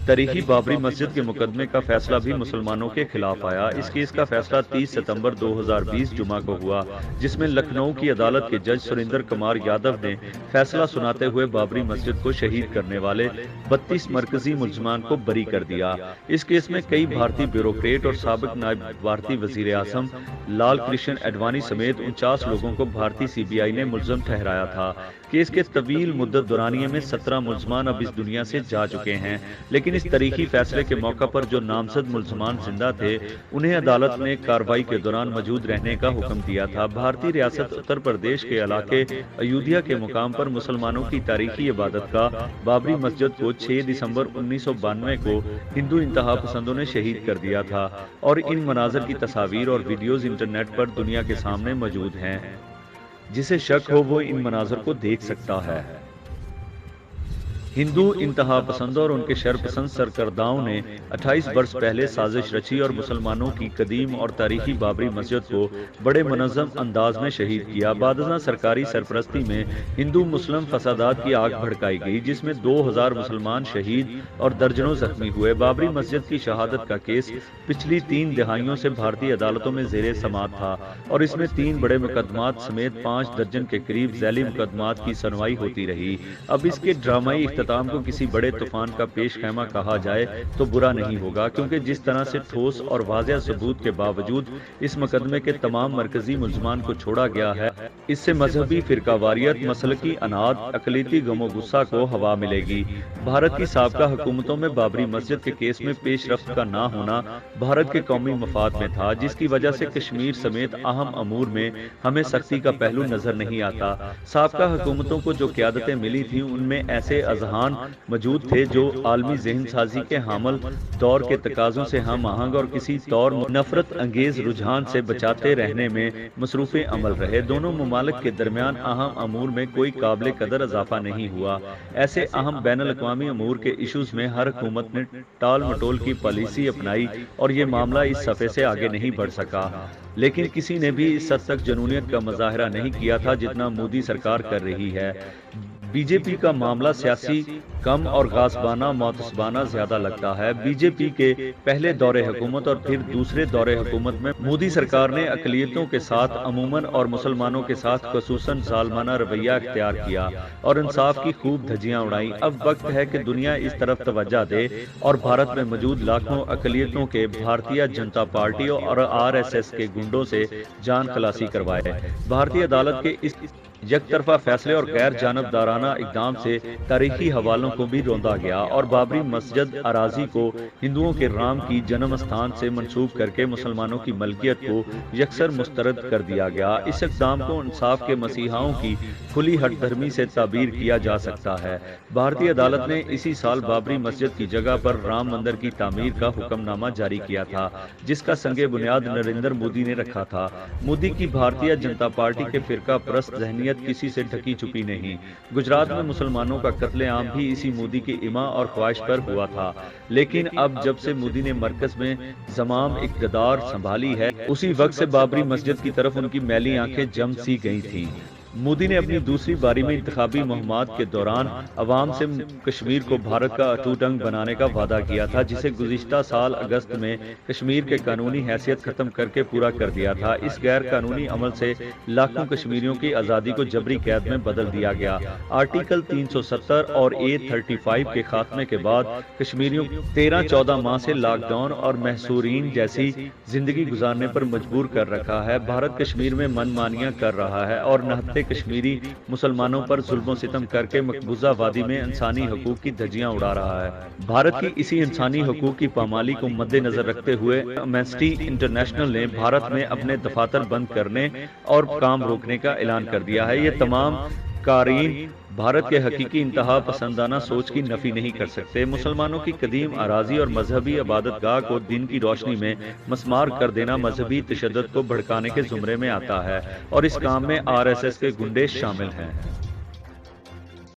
تاریخی بابری مسجد کے مقدمے کا فیصلہ بھی مسلمانوں کے خلاف آیا۔ اس کیس کا فیصلہ 30 ستمبر 2020 جمعہ کو ہوا، جس میں لکھنؤ کی عدالت کے جج سریندر کمار یادو نے فیصلہ سناتے ہوئے بابری مسجد کو شہید کرنے والے 32 مرکزی ملزمان کو بری کر دیا۔ اس کیس میں کئی بھارتی بیوروکریٹ اور سابق نائب بھارتی وزیر اعظم لال کرشن اڈوانی سمیت 49 لوگوں کو بھارتی CBI نے ملزم ٹھہرایا تھا۔ کیس کے طویل مدت دورانیے میں 17 ملزمان اب اس دنیا سے جا چکے ہیں، لیکن اس تاریخی فیصلے کے موقع پر جو نامزد ملزمان زندہ تھے انہیں عدالت نے کارروائی کے دوران موجود رہنے کا حکم دیا تھا۔ بھارتی ریاست اتر پردیش کے علاقے ایودھیا کے مقام پر مسلمانوں کی تاریخی عبادت گاہ بابری مسجد کو 6 دسمبر 1992 کو ہندو انتہا پسندوں نے شہید کر دیا تھا، اور ان مناظر کی تصاویر اور ویڈیوز انٹرنیٹ پر دنیا کے سامنے موجود ہیں۔ جسے شک ہو وہ ان مناظر کو دیکھ سکتا ہے۔ ہندو انتہا پسندوں اور ان کے شر پسند سرکرداؤں نے 28 برس پہلے سازش رچی اور مسلمانوں کی قدیم اور تاریخی بابری مسجد کو بڑے منظم انداز میں شہید کیا۔ بعد ازاں سرکاری سرپرستی میں ہندو مسلم فسادات کی آگ بھڑکائی گئی، جس میں 2000 مسلمان شہید اور درجنوں زخمی ہوئے۔ بابری مسجد کی شہادت کا کیس پچھلی 3 دہائیوں سے بھارتی عدالتوں میں زیر سماعت تھا، اور اس میں 3 بڑے مقدمات سمیت 5 درجن کے قریب ذیلی مقدمات کی سنوائی ہوتی رہی۔ اب اس کے ڈرامائی اختتام کو کسی بڑے طوفان کا پیش خیمہ کہا جائے تو برا نہیں ہوگا، کیونکہ جس طرح سے ٹھوس اور واضح ثبوت کے باوجود اس مقدمے کے تمام مرکزی ملزمان کو چھوڑا گیا ہے، اس سے مذہبی فرقہ واریت، مسلکی اناد، اقلیتی غم و غصہ کو ہوا ملے گی۔ بھارت کی سابقہ حکومتوں میں بابری مسجد کے کیس میں پیش رفت کا نہ ہونا بھارت کے قومی مفاد میں تھا، جس کی وجہ سے کشمیر سمیت اہم امور میں ہمیں سختی کا پہلو نظر نہیں آتا۔ سابقہ حکومتوں کو جو قیادتیں ملی تھیں ان میں ایسے اذہان موجود تھے جو عالمی ذہن سازی کے حامل دور کے تقاضوں سے ہم آہنگ اور کسی طور نفرت انگیز رجحان سے بچاتے رہنے میں مصروف عمل رہے۔ دونوں ممالک کے درمیان اہم امور میں کوئی قابل قدر اضافہ نہیں ہوا۔ ایسے اہم بین الاقوامی امور کے ایشوز میں ہر حکومت نے ٹال مٹول کی پالیسی اپنائی اور یہ معاملہ اس صفحے سے آگے نہیں بڑھ سکا، لیکن کسی نے بھی اس حد تک جنونیت کا مظاہرہ نہیں کیا تھا جتنا مودی سرکار کر رہی ہے۔ بی جے پی کا معاملہ سیاسی کم اور غاصبانہ معتصبانہ زیادہ لگتا ہے۔ بی جے پی کے پہلے دور حکومت اور پھر دوسرے دور حکومت میں مودی سرکار نے اقلیتوں کے ساتھ عموماً اور مسلمانوں کے ساتھ خصوصاً ظالمانہ رویہ اختیار کیا اور انصاف کی خوب دھجیاں اڑائیں۔ اب وقت ہے کہ دنیا اس طرف توجہ دے اور بھارت میں موجود لاکھوں اقلیتوں کے بھارتیہ جنتا پارٹی اور RSS کے گنڈوں سے جان خلاصی کروائے۔ بھارتی عدالت کے اس یک طرفہ فیصلے اور غیر جانبدارانہ اقدام سے تاریخی حوالوں کو بھی روندا گیا اور بابری مسجد اراضی کو ہندوؤں کے رام کی جنم استھان سے منسوب کر کے مسلمانوں کی ملکیت کو یکسر مسترد کر دیا گیا۔ اس اقدام کو انصاف کے مسیحاؤں کی کھلی ہٹ دھرمی سے تعبیر کیا جا سکتا ہے۔ بھارتی عدالت نے اسی سال بابری مسجد کی جگہ پر رام مندر کی تعمیر کا حکم نامہ جاری کیا تھا، جس کا سنگ بنیاد نریندر مودی نے رکھا تھا۔ مودی کی بھارتیہ جنتا پارٹی کے فرقہ پرست ذہنیت کسی سے ڈھکی چھپی نہیں۔ گجرات میں مسلمانوں کا قتل عام بھی اسی مودی کی اما اور خواہش پر ہوا تھا، لیکن اب جب سے مودی نے مرکز میں زمام اقتدار سنبھالی ہے، اسی وقت سے بابری مسجد کی طرف ان کی میلی آنکھیں جم سی گئی تھیں۔ مودی نے اپنی دوسری باری میں انتخابی مہمات کے دوران عوام سے کشمیر کو بھارت کا اٹوٹ انگ بنانے کا وعدہ کیا تھا، جسے گزشتہ سال اگست میں کشمیر کے قانونی حیثیت ختم کر کے پورا کر دیا تھا۔ اس غیر قانونی عمل سے لاکھوں کشمیریوں کی آزادی کو جبری قید میں بدل دیا گیا۔ آرٹیکل 370 اور A35 کے خاتمے کے بعد کشمیریوں 13-14 ماہ سے لاک ڈاؤن اور محصورین جیسی زندگی گزارنے پر مجبور کر رکھا ہے۔ بھارت کشمیر میں من مانیاں کر رہا ہے اور نہتے کشمیری مسلمانوں پر ظلم و ستم کر کے مقبوضہ وادی میں انسانی حقوق کی دھجیاں اڑا رہا ہے۔ بھارت کی اسی انسانی حقوق کی پامالی کو مد نظر رکھتے ہوئے ایمنسٹی انٹرنیشنل نے بھارت میں اپنے دفاتر بند کرنے اور کام روکنے کا اعلان کر دیا ہے۔ یہ تمام قارئین بھارت کے حقیقی انتہا پسندانہ سوچ کی نفی نہیں کر سکتے۔ مسلمانوں کی قدیم اراضی اور مذہبی عبادت گاہ کو دن کی روشنی میں مسمار کر دینا مذہبی تشدد کو بھڑکانے کے زمرے میں آتا ہے، اور اس کام میں RSS کے گنڈے شامل ہیں۔